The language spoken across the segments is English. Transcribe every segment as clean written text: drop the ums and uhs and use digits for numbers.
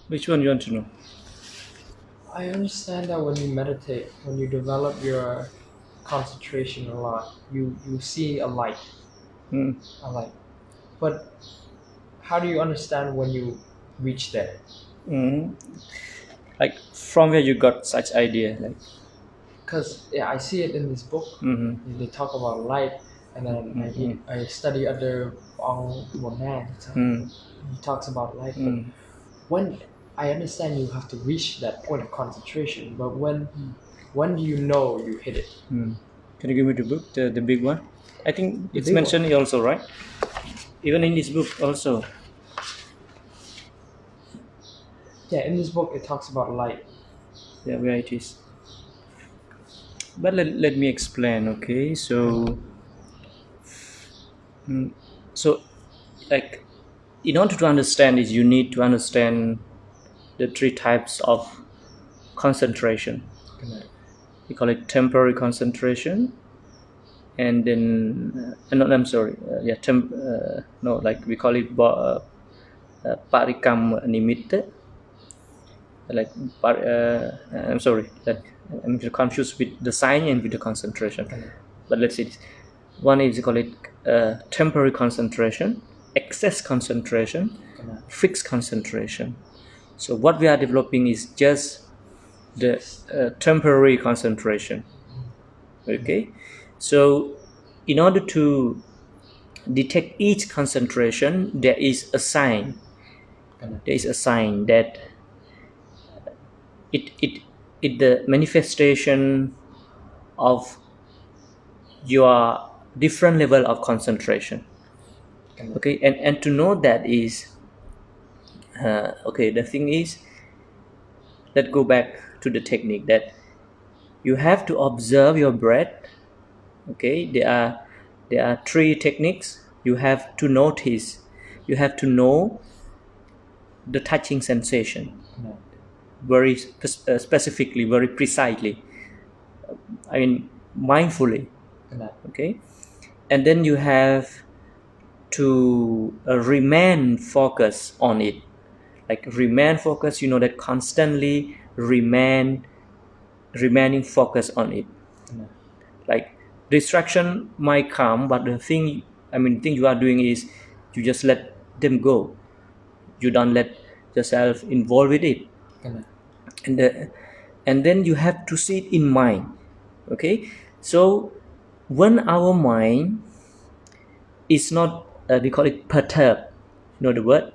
Which one you want to know? I understand that when you meditate, when you develop your concentration a lot, you see Hmm. a light. But how do you understand when you reach there? Hmm. Like from where you got such idea? Like, Because yeah, I see it in this book. hmm, They talk about light, and then hmm, hmm, I study under Ong Wonan. hmm, He talks about light, but hmm. when I understand you have to reach that point of concentration, but when do you know you hit it? Hmm. Can you give me the book, the big one? I think The it's big one. mentioned here also, right? Even in this book also. Yeah, in this book it talks about light. Yeah, where it is. But let me explain. Okay, so so like in order to understand this, you need to understand the three types of concentration. Connect. We call it temporary concentration, and then no, I'm sorry, yeah, no, like we call it parikam nimitta, like I'm sorry, that I'm confused with the sign and with the concentration. Connect. But let's see this. One is call it temporary concentration, excess concentration, Connect. fixed concentration. So what we are developing is just the temporary concentration. Connect. Okay, so in order to detect each concentration, there is a sign. Connect. There is a sign that it it it the manifestation of your different level of concentration. Connect. Okay, and to know that is okay. The thing is, let's go back to the technique that you have to observe your breath. Okay, there are three techniques you have to notice. You have to know the touching sensation Connect. very specifically, very precisely. I mean, mindfully. Connect. Okay, and then you have to remain focused on it. Like remain focused, that constantly remaining focused on it. Connect. Like distraction might come, but the thing you are doing is you just let them go. You don't let yourself involved with it. Connect. And the, and then you have to see it in mind. Okay, so when our mind is not we call it perturbed, the word,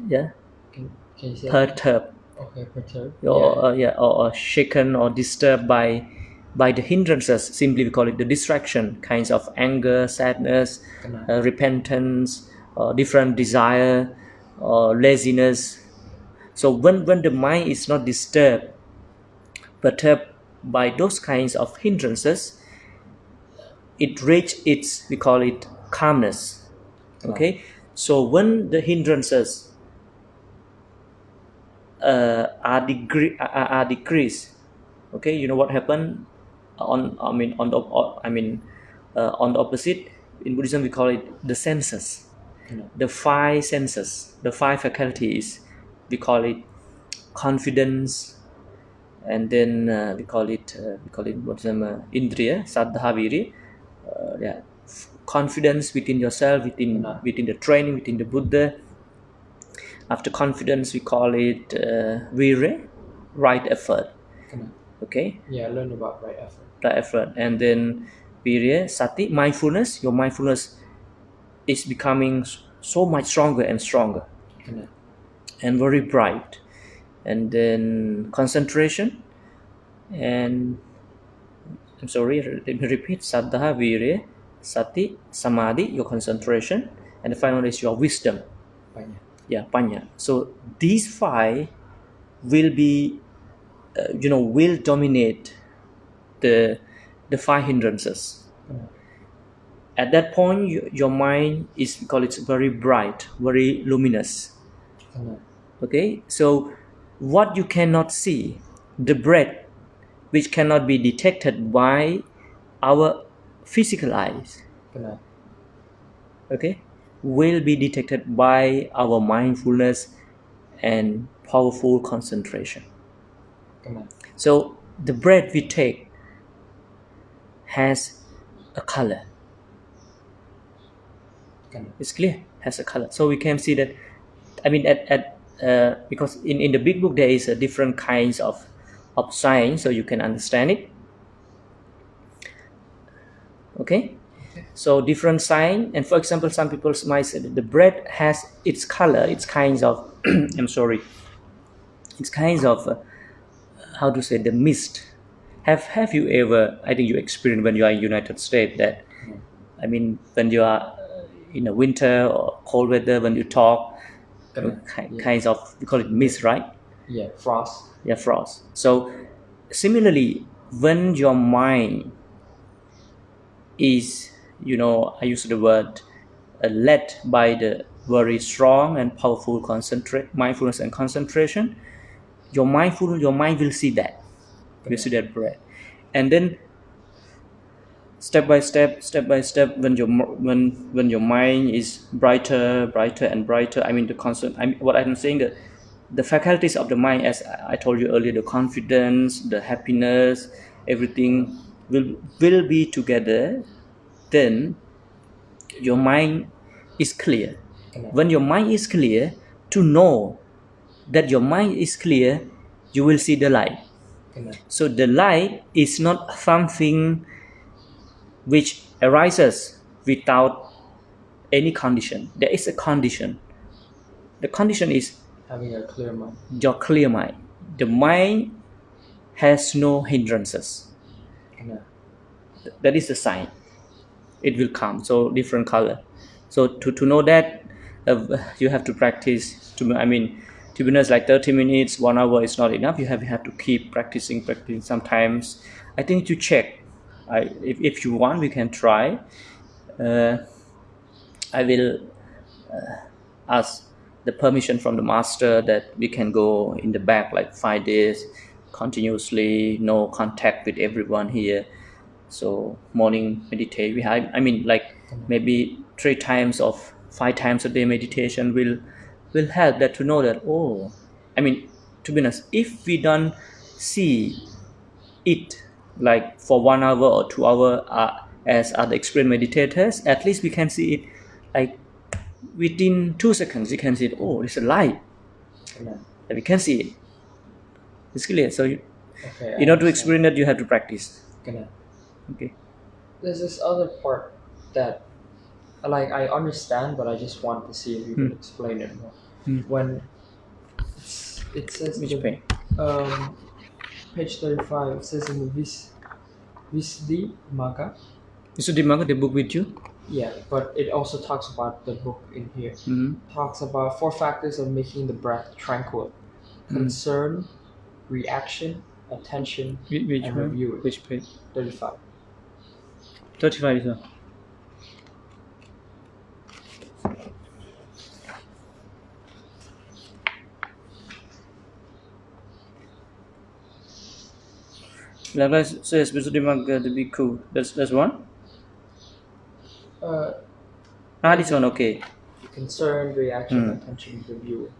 yeah, Can you say that again? perturbed, Okay, perturb. Yeah, or yeah. yeah, or shaken or disturbed by the hindrances. Simply we call it the distraction kinds of anger, sadness, Connect. repentance, different desire, or laziness. So when the mind is not disturbed, perturbed by those kinds of hindrances, it reach its, we call it, calmness. Connect. Okay, so when the hindrances are decreased, okay, you know what happened on the opposite. In Buddhism we call it the senses, Connect. the five senses, the five faculties. We call it confidence, and then we call it Buddhism indriya saddha virya, yeah, confidence within yourself, within Connect. within the training, within the Buddha. After confidence we call it virya, right effort. Connect. Okay, Yeah, learn about right effort. right effort. And then virya sati, mindfulness. Your mindfulness is becoming so much stronger and stronger Connect. and very bright. And then concentration, and I'm sorry, let me repeat: saddha, virya, sati, samadhi, your concentration, and the final is your wisdom. Panya. Yeah, panya. So these five will be, will dominate the five hindrances. Connect. At that point, your mind is, we call it, very bright, very luminous. Connect. Okay, so what you cannot see, the breath, which cannot be detected by our physical eyes, Connect. okay, will be detected by our mindfulness and powerful concentration. Cái này. So the breath we take has a color. Cái này. It's clear, has a color. So we can see that, I mean, because in the big book there is a different kinds of signs, so you can understand it. Okay? So different sign, and for example, some people might say that the bread has its color, its kinds of, I'm sorry, it's kinds of, how to say, the mist. Have you ever, I think you experienced when you are in United States that, I mean, when you are in a winter or cold weather, when you talk, kinds of, we call it mist, right? Yeah, frost. Yeah, frost. So similarly, when your mind is, I use the word led by the very strong and powerful mindfulness and concentration, your mind will see that, breath, and then step by step, when your mind is brighter and brighter, I mean the constant, I mean, what I'm saying, that the faculties of the mind, as I told you earlier, the confidence, the happiness, everything will be together, then your mind is clear. When your mind is clear, to know that your mind is clear, you will see the light. So the light is not something which arises without any condition. There is a condition. The condition is having a clear mind. Your clear mind. The mind has no hindrances. That is the sign. It will come. So different color. So to know that, you have to practice. To be honest, like 30 minutes, 1 hour is not enough. You have to keep practicing. Sometimes I think to check. If you want, we can try. I will ask the permission from the master that we can go in the back like 5 days continuously, no contact with everyone here. So morning meditate. Like maybe 3 times or 5 times a day meditation will help that to know that, to be honest, if we don't see it like for 1 hour or 2 hour, as other experienced meditators, at least we can see it like within 2 seconds. You can see it. Oh, it's a light. We can see it. It's clear. So to experience that, you have to practice. Okay. There's this other part that, like, I understand, but I just want to see if you can explain it more. When it says Which page? Page 35, it says in the Visuddhimagga. Visuddhimagga, the book with you? Yeah, but it also talks about the book in here. Talks about 4 factors of making the breath tranquil: concern, reaction, attention, and review. Which page? 35. 35 is what? Likewise says Visuddhimagga the Bhikkhu. That's one? This one, okay. Concern, reaction, attention, review.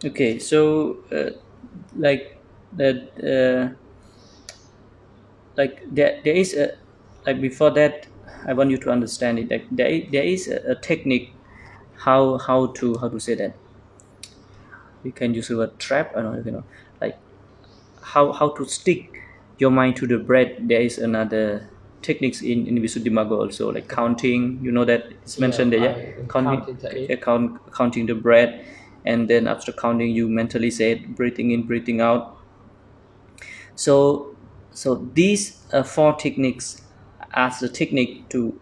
Okay, so like that, like there is a, like before that, I want you to understand it. Like there is a technique how to say that. We can use the word trap. I don't know, like how to stick your mind to the breath. There is another techniques in Visuddhimagga also, like counting. You know that it's mentioned there. Counting the breath, and then after counting, you mentally say it, breathing in, breathing out. So these 4 techniques as the technique to,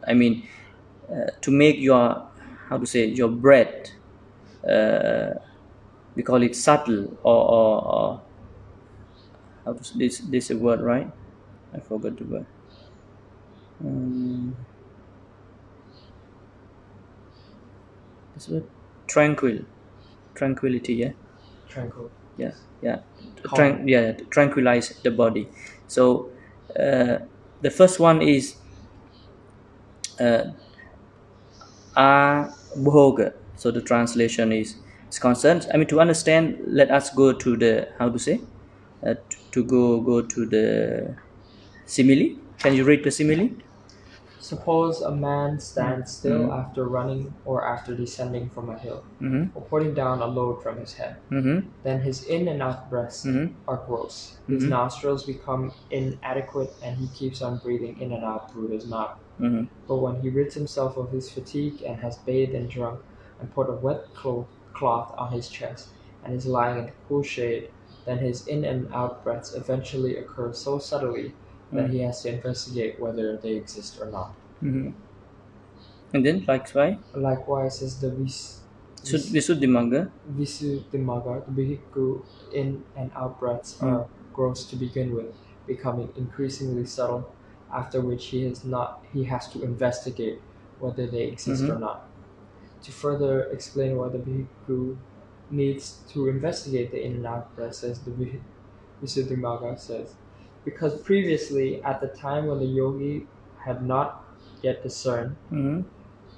to make your, how to say, your breath, we call it subtle, or how to, this is a word, right? I forgot the word. This word, tranquility. Yeah. Tranquil. Yeah. Tranquilize the body. So The first one is bhoga. So the translation is concerned. I mean, to understand, let us go to the, how to say, to go to the simile. Can you read the simile? Suppose a man stands still after running or after descending from a hill, or putting down a load from his head. Then his in and out breaths are gross. His nostrils become inadequate and he keeps on breathing in and out through his mouth. But when he rids himself of his fatigue and has bathed and drunk and put a wet cloth on his chest and is lying in the cool shade, then his in and out breaths eventually occur so subtly that he has to investigate whether they exist or not. And then, Likewise, is the Visuddhimagga. Visuddhimagga, the Bhikkhu in and out breaths are gross to begin with, becoming increasingly subtle, after which he has to investigate whether they exist or not. To further explain why the Bhikkhu needs to investigate the in and out breaths, as the Visuddhimagga says, because previously, at the time when the yogi had not yet discerned,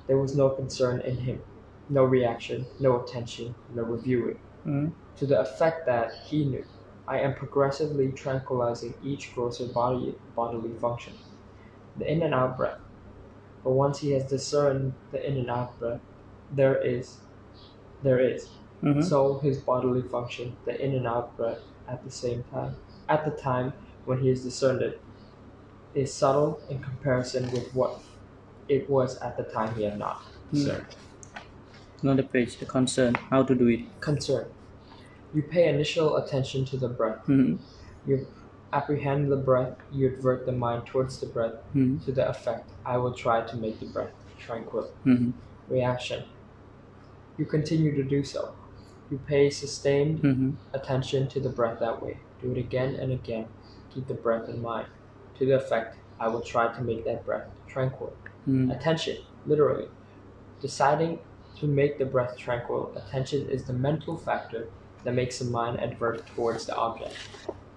there was no concern in him, no reaction, no attention, no reviewing, to the effect that he knew, I am progressively tranquilizing each grosser bodily function, the in and out breath. But once he has discerned the in and out breath, there is. So his bodily function, the in and out breath, at the time when he has discerned it, is subtle in comparison with what it was at the time he had not discerned. Another page, the concern, how to do it. Concern. You pay initial attention to the breath. You apprehend the breath, you advert the mind towards the breath, to the effect, I will try to make the breath tranquil. Reaction. You continue to do so. You pay sustained attention to the breath that way. Do it again and again. Keep the breath in mind. To the effect, I will try to make that breath tranquil. Attention, literally. Deciding to make the breath tranquil, attention is the mental factor that makes the mind advert towards the object.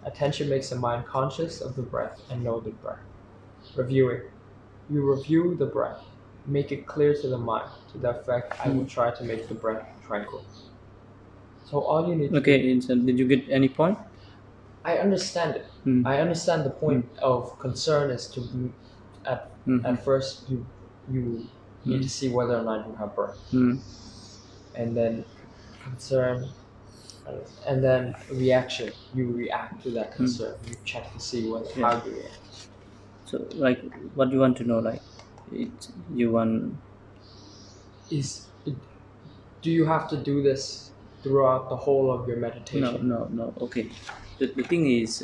Attention makes the mind conscious of the breath and know the breath. Reviewing. You review the breath. Make it clear to the mind, to the effect, I will try to make the breath tranquil. So all you need to do... so did you get any point? I understand it. I understand the point of concern is to, at first, you need to see whether or not you have breath. And then concern, and then reaction. You react to that concern. You check to see how you react. So, what do you want to know? Do you have to do this throughout the whole of your meditation? No. Okay. The thing is,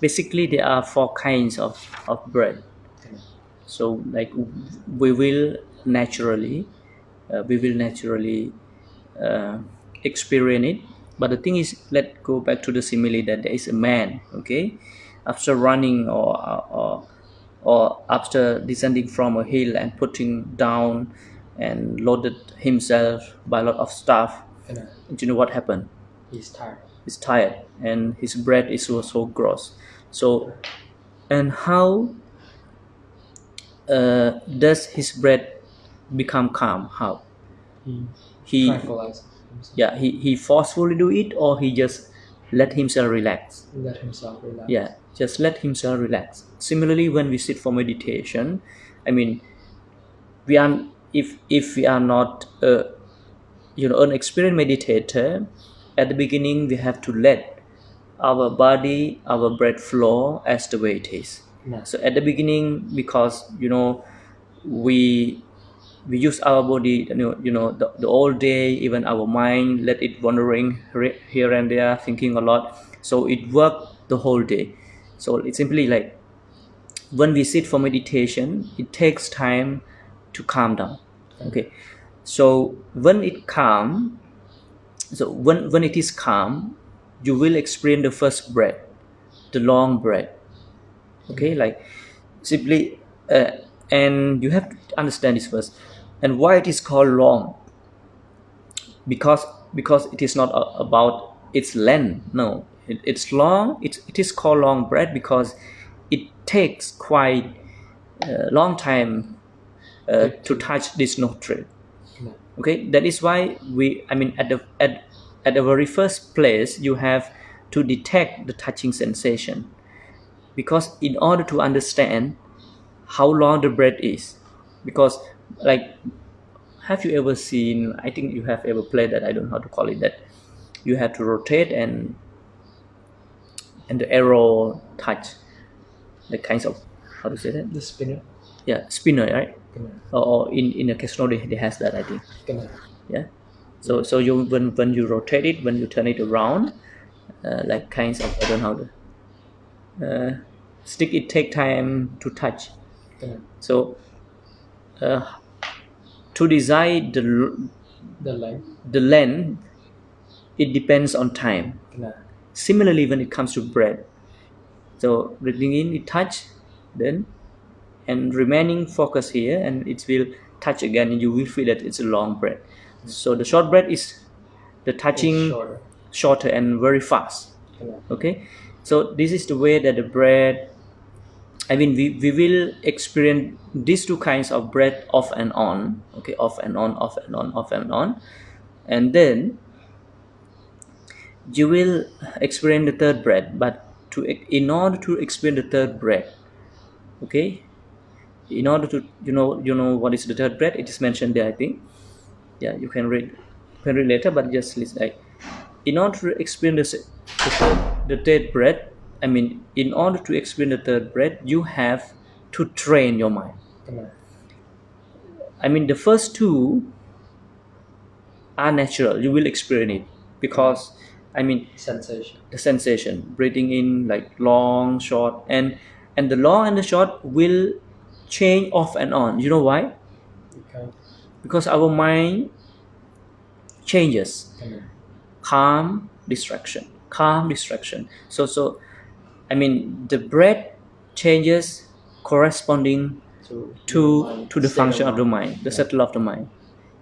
basically there are 4 kinds of breath. So we will naturally experience it. But the thing is, let's go back to the simile that there is a man, okay, after running or after descending from a hill and putting down and loaded himself by a lot of stuff. Do you know what happened? He's tired and his breath is so gross. So, and how does his breath become calm? How? He tranquilizes himself. Yeah, he forcefully do it, or he just let himself relax. Yeah, just let himself relax. Similarly, when we sit for meditation, I mean, if we are not an experienced meditator, at the beginning we have to let our body, our breath flow as the way it is. So at the beginning, because we use our body, the whole day, even our mind, let it wandering here and there, thinking a lot. So it worked the whole day. So it's simply like when we sit for meditation, it takes time to calm down. Okay. So when it is calm, you will experience the first breath, the long breath. Okay, simply, and you have to understand this first. And why it is called long? Because it is not about its length. No, it's long. It is called long breath because it takes quite a long time to touch this nostril. Okay, that is why at the very first place you have to detect the touching sensation, because in order to understand how long the breath is, because like, have you ever seen, I think you have ever played that, I don't know how to call it, that you have to rotate and the arrow touch the kinds of, how to say that, The spinner. Yeah, spinner, right? Or in a casino they has that, I think. Yeah. So you when you rotate it, when you turn it around, like kinds of, I don't know how to stick, it take time to touch. So to decide the length, it depends on time. Similarly, when it comes to breath, so breathing in, it touch, then and remaining focus here, and it will touch again, and you will feel that it's a long breath. So the short breath is the touching shorter and very fast. Okay, so this is the way that the breath, I mean, we will experience these two kinds of breath off and on. Okay, off and on, off and on, off and on, and then you will experience the third breath. But in order to experience the third breath, okay, in order to, you know what is the third breath, it is mentioned there, I think. Yeah, you can read later, but just listen. Like, in order to experience the third breath, I mean, in order to experience the third breath, you have to train your mind. I mean, the first two are natural, you will experience it, because I mean, the sensation, breathing in like long, short, and the long and the short will change off and on. You know why? Because our mind changes. Calm, distraction, calm, distraction. So I mean, the breath changes corresponding to the function of the mind, the settle of the mind.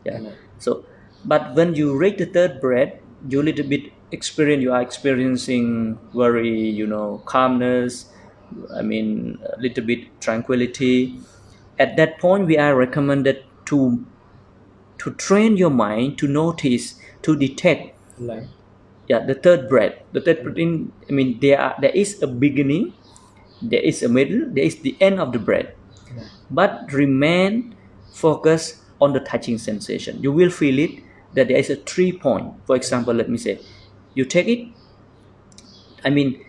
Yeah. So, but when you reach the third breath, you are experiencing very, calmness. I mean, a little bit tranquility. At that point, we are recommended to train your mind to notice, to detect. The third breath. The third breath in, I mean, there is a beginning, there is a middle, there is the end of the breath. But remain focused on the touching sensation. You will feel it, that there is a 3 point. For example, let me say, you take it. I mean,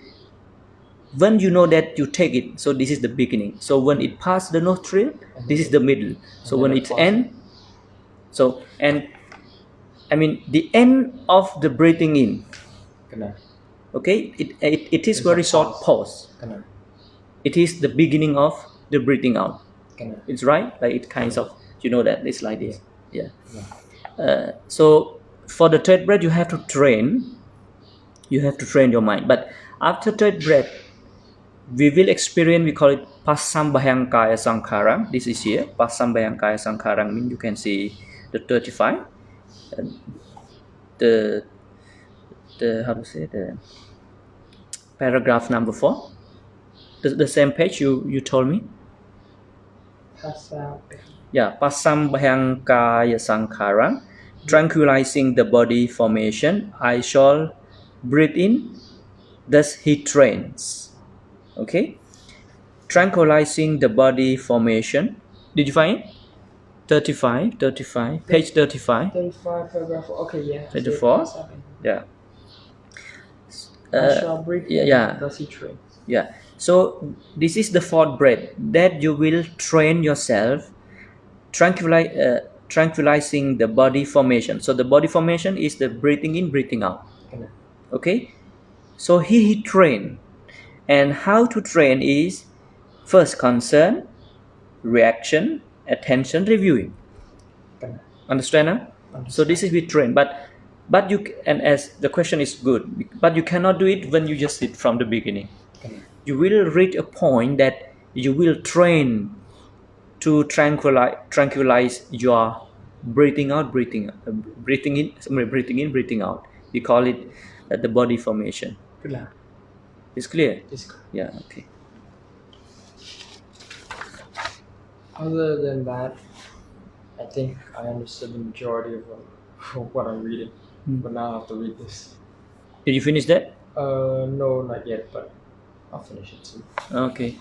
when you know that you take it, so this is the beginning. So when it passes the nostril, this is the middle. So when it's end, so, and I mean, the end of the breathing in. Okay, it is very short pause. It is the beginning of the breathing out. It's right, like it kinds of, that it's like this. Yeah. So for the third breath, you have to train your mind. But after third breath, we will experience, we call it Pasambhayankaya Sankarang. This is here. Pasambhayankaya Sankarang means, you can see the 35. The how to say, the paragraph number 4. The same page you told me. Yeah, Pasambhayankaya Sankarang, tranquilizing the body formation. I shall breathe in, thus he trains. Okay, tranquilizing the body formation. Did you find it? 35, page 35. 35, paragraph 4. Okay, yeah. 34. Yeah. I shall breathe in, thus he trains. Yeah. So this is the fourth breath that you will train yourself, tranquilizing the body formation. So the body formation is the breathing in, breathing out. Okay. So he trained, and how to train is first concern, reaction, attention, reviewing. Understand now? So this is we train, but you, and as the question is good, but you cannot do it when you just sit from the beginning. You will reach a point that you will train to tranquilize your breathing out, breathing in, breathing out. We call it the body formation. It's clear? It's clear. Yeah, okay. Other than that, I think I understood the majority of what I'm reading, but now I have to read this. Did you finish that? No, not yet, but I'll finish it soon. Okay.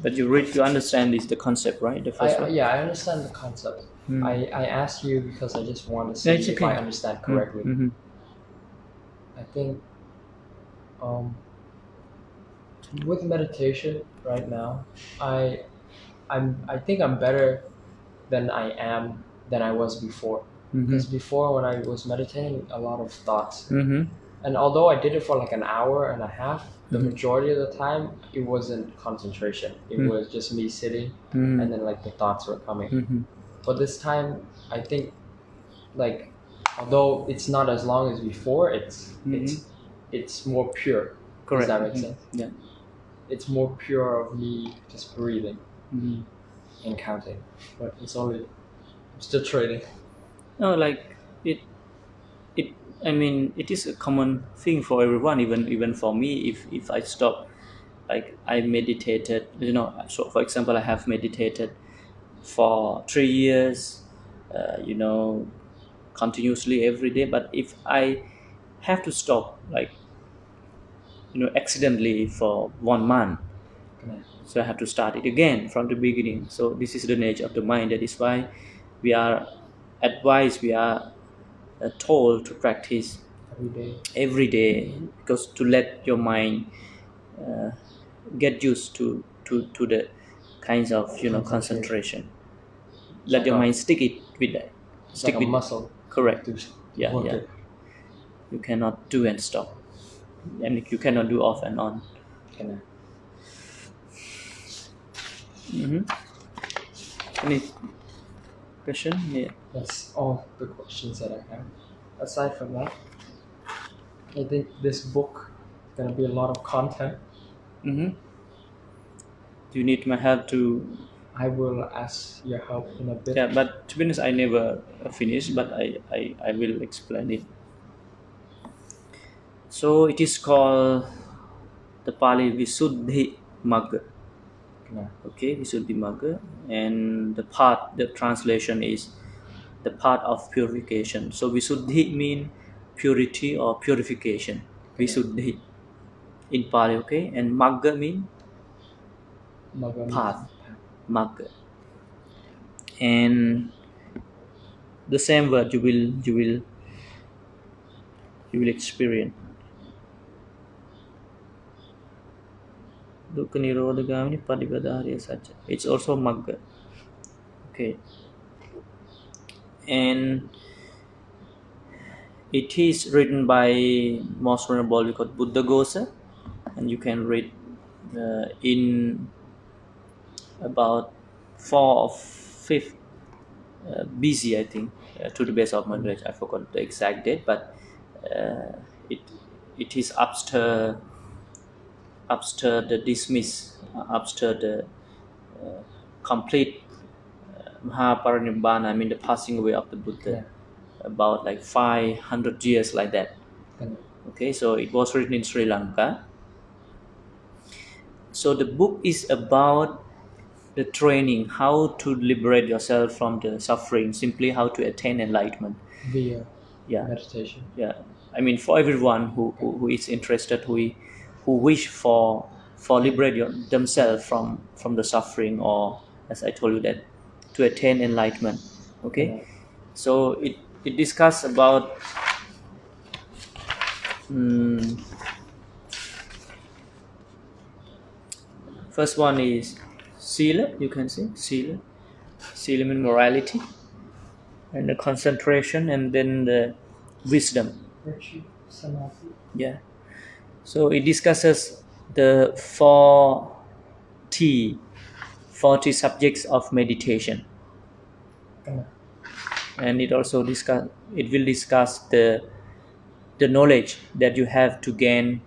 But you understand the concept, right? The first one? Yeah, I understand the concept. I asked you because I just want to see It's if okay. I understand correctly. I think with meditation right now, I think I'm better than I was before. Because before, when I was meditating, a lot of thoughts, and although I did it for like an hour and a half, the majority of the time it wasn't concentration. It was just me sitting, and then like the thoughts were coming. But this time, I think, like, although it's not as long as before, it's more pure. Correct. Does that make sense? Yeah. It's more pure of me just breathing and counting. But it's only, I'm still trading. No, like it. I mean, it is a common thing for everyone. Even for me, if I stop, like I meditated. So for example, I have meditated for 3 years. Continuously every day. But if I have to stop, like accidentally for 1 month, so I have to start it again from the beginning. So this is the nature of the mind. That is why we are told to practice every day, because to let your mind get used to the kinds of concentration. Let your mind stick it with that. Stick with muscle. Correct. Yeah. You cannot do and stop, and you cannot do off and on. Any question? Yeah. That's all the questions that I have. Aside from that, I think this book is gonna be a lot of content. Do you need my help to? I will ask your help in a bit. Yeah, but to be honest, I never finished, but I will explain it. So it is called the Pali Visuddhi Magga. Okay, Visuddhi Magga, and the translation is the path of purification. So Visuddhi mean purity or purification. Visuddhi in Pali, okay, and Magga mean path. Magga, and the same word you will experience. Dukkha Nirodha Gamini Padipada Arya Satya. It's also Magga. Okay. And it is written by Most Venerable Buddha Ghosa, and you can read in about 4 or 5 BC, I think, to the best of my knowledge. I forgot the exact date, but it is after the dismiss, after the complete Mahaparinibbana, I mean the passing away of the Buddha, about like 500 years like that. Okay, so it was written in Sri Lanka. So the book is about the training, how to liberate yourself from the suffering, simply how to attain enlightenment via meditation. Yeah, I mean for everyone who is interested, who wish for liberate themselves from the suffering, or as I told you, that to attain enlightenment. Okay, so it discuss about first one is sila. You can say sila means morality, and the concentration, and then the wisdom, virtue, samadhi. Yeah, so it discusses the 40 subjects of meditation, and it will discuss the knowledge that you have to gain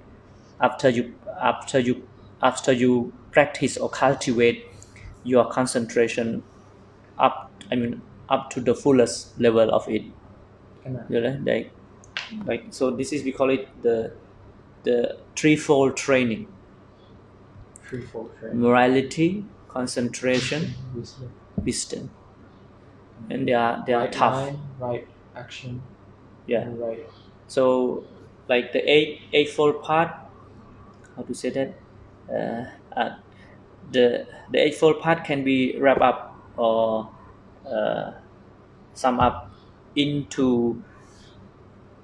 after you practice or cultivate your concentration up to the fullest level of it. like so this is we call it the threefold training: morality, concentration, wisdom. And they are right tough. mind, right action, Yeah. and right. So like the eightfold path, how to say that? The eightfold path can be wrapped up or uh, sum up into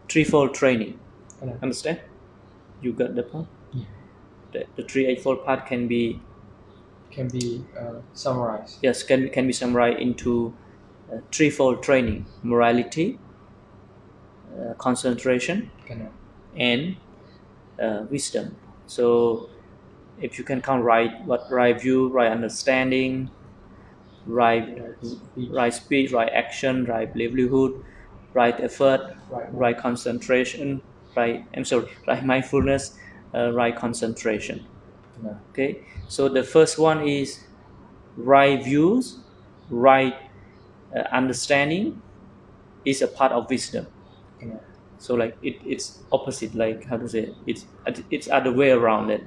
threefold training. Understand? You got the point? Yeah. The three eightfold path can be Summarized. yes can be summarized into threefold training: morality, concentration, and wisdom. So if you can count right view, right understanding, right right speech, right action, right livelihood, right effort, right concentration, right mindfulness, right concentration. Okay, so the first one is right views, right understanding is a part of wisdom. So like it's opposite, like how to say, it's other way around it.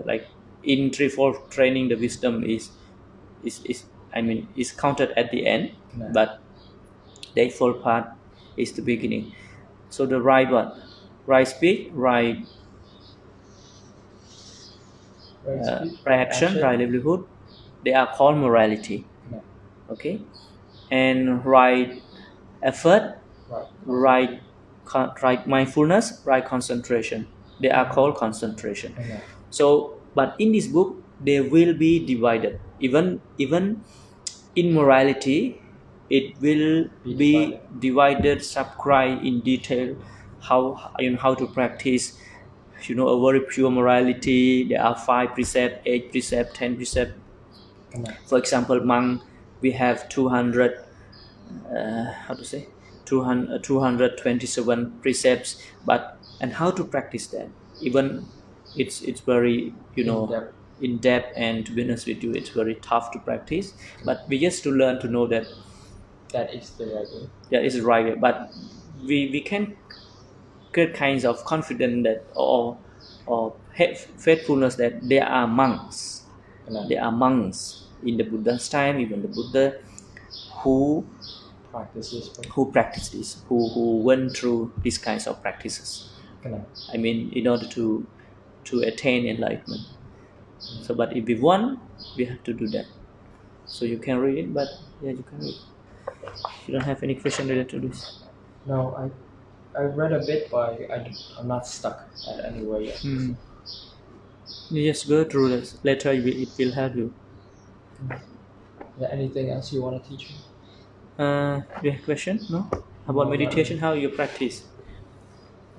Like in threefold training, the wisdom is I mean is counted at the end, but the eightfold part is the beginning. So the right one, right speech, right action, right livelihood, they are called morality. Okay, and right effort, right right mindfulness, right concentration, they are called concentration. So but in this book they will be divided. Even in morality it will be divided, subscribed in detail, how how to practice, a very pure morality. There are 5 precepts, 8 precepts, 10 precepts. For example, monk, we have 200, how to say, 227 precepts, but and how to practice that, even it's very in depth, and to be honest with you, it's very tough to practice, but we just to learn to know that That is the right way. yeah, it's the right way. But we can get kinds of confidence that or faithfulness that there are monks. There are monks in the Buddha's time, even the Buddha, who practice this, who went through these kinds of practices. I mean, in order to attain enlightenment. So, but if we want, we have to do that. So you can read it, but yeah, you can read. You don't have any question related to this? No, I read a bit, but I'm not stuck at anywhere yet. You just go through this. Later, it will help you. Yeah, anything else you want to teach me? Do you have a question? No? About meditation, how you practice?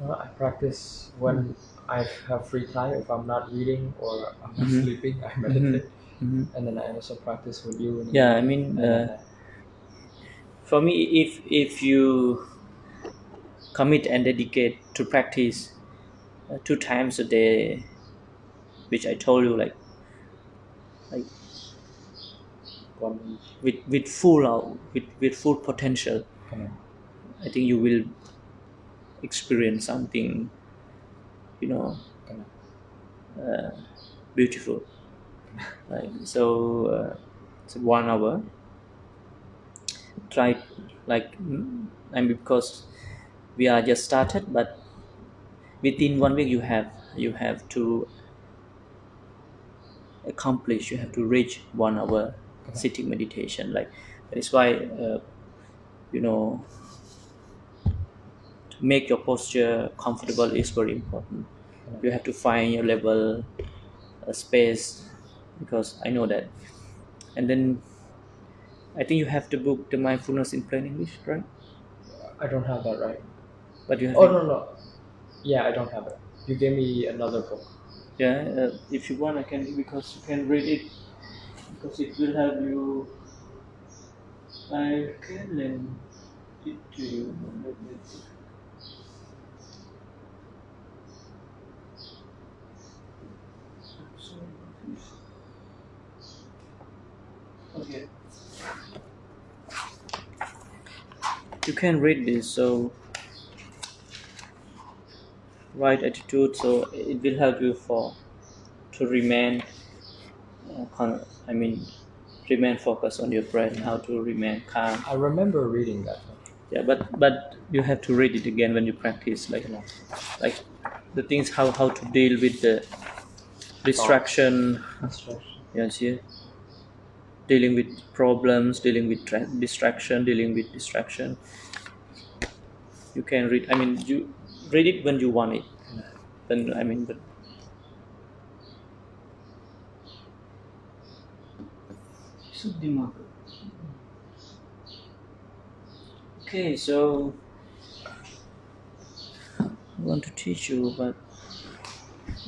I practice when I have free time. If I'm not reading or I'm not sleeping, I meditate. And then I also practice with you. Yeah, I mean, for me, if you commit and dedicate to practice 2 times a day, which I told you, like with full out with full potential, I think you will experience something, you know, beautiful. Like so 1 hour. Try like I mean, because we are just started, but within 1 week you have to accomplish. You have to reach 1 hour sitting meditation. Like that is why you know to make your posture comfortable is very important. You have to find your level, space, because I know that. And then I think you have to book the mindfulness in plain English, right? I don't have that right. But you have Oh it. no. Yeah, I don't have it. You gave me another book. Yeah, if you want, I can, because you can read it, because it will help you. I can lend it to you. Let me see. Okay. you can read this. So right attitude. So it will help you to remain. I mean, remain focused on your breath. How to remain calm. I remember reading that one. Yeah, but you have to read it again when you practice. Like the things how to deal with the distraction. Distraction. Yes, yeah. Dealing with problems, dealing with distraction, dealing with distraction. You can read. I mean, you read it when you want it. Then I mean, but okay. So I want to teach you, but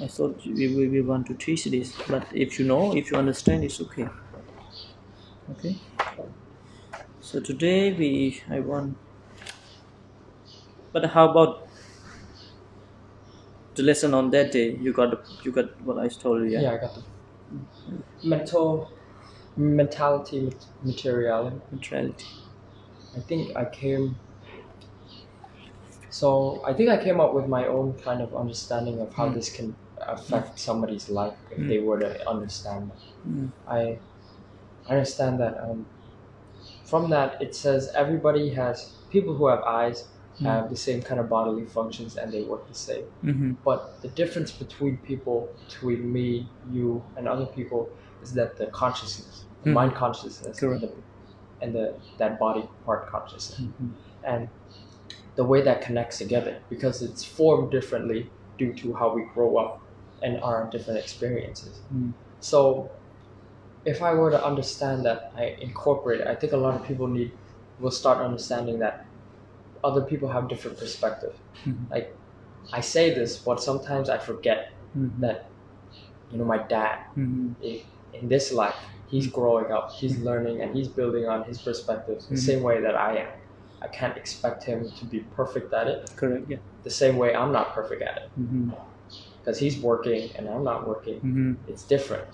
I thought we want to teach this. But if you know, if you understand, it's okay. Okay. So today I want. But how about the lesson on that day? You got what I told you. Yeah, I got the mentality, materiality. Neutrality. I think I came. So I think I came up with my own kind of understanding of how this can affect somebody's life if they were to understand that. I understand that from that it says everybody has people who have eyes have the same kind of bodily functions and they work the same. But the difference between between me, you, and other people is that the consciousness, the mind consciousness, and that body part consciousness, and the way that connects together because it's formed differently due to how we grow up and our different experiences. So if I were to understand that, I incorporate it, I think a lot of people will start understanding that other people have different perspective. Like I say this, but sometimes I forget that my dad in this life, he's growing up, he's learning, and he's building on his perspectives the same way that I am. I can't expect him to be perfect at it. Correct. Yeah. The same way I'm not perfect at it. Because he's working and I'm not working. It's different.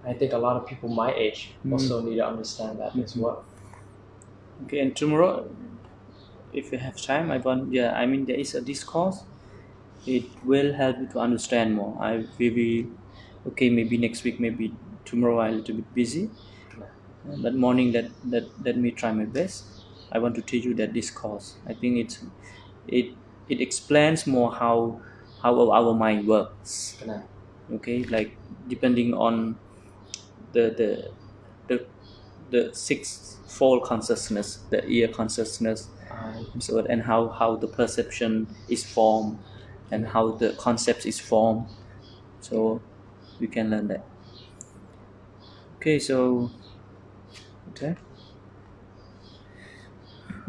I think a lot of people my age also need to understand that as well. Okay, and tomorrow, if you have time, I mean, there is a discourse. It will help you to understand more. Okay, maybe next week, maybe tomorrow I'm a little bit busy. That morning, that let me try my best. I want to teach you that discourse. I think it explains more how our mind works. Okay, like depending on the the the sixfold consciousness, the ear consciousness, so and how the perception is formed, and how the concept is formed. So we can learn that. Okay, so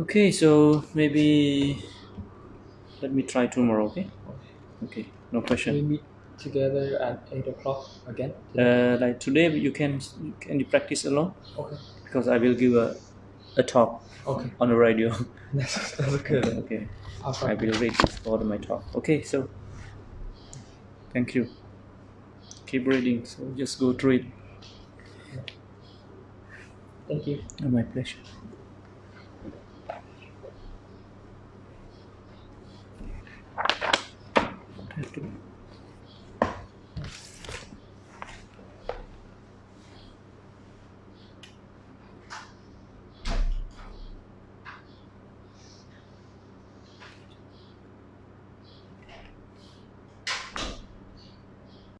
okay, so maybe let me try tomorrow. Okay, no question. We meet together at 8 o'clock again. Like today, you can you practice alone? Okay. Because I will give a talk. Okay. On the radio. That's good. Okay. I will read this for my talk. Okay, so thank you. Keep reading. So just go through it. Thank you. My pleasure. Have to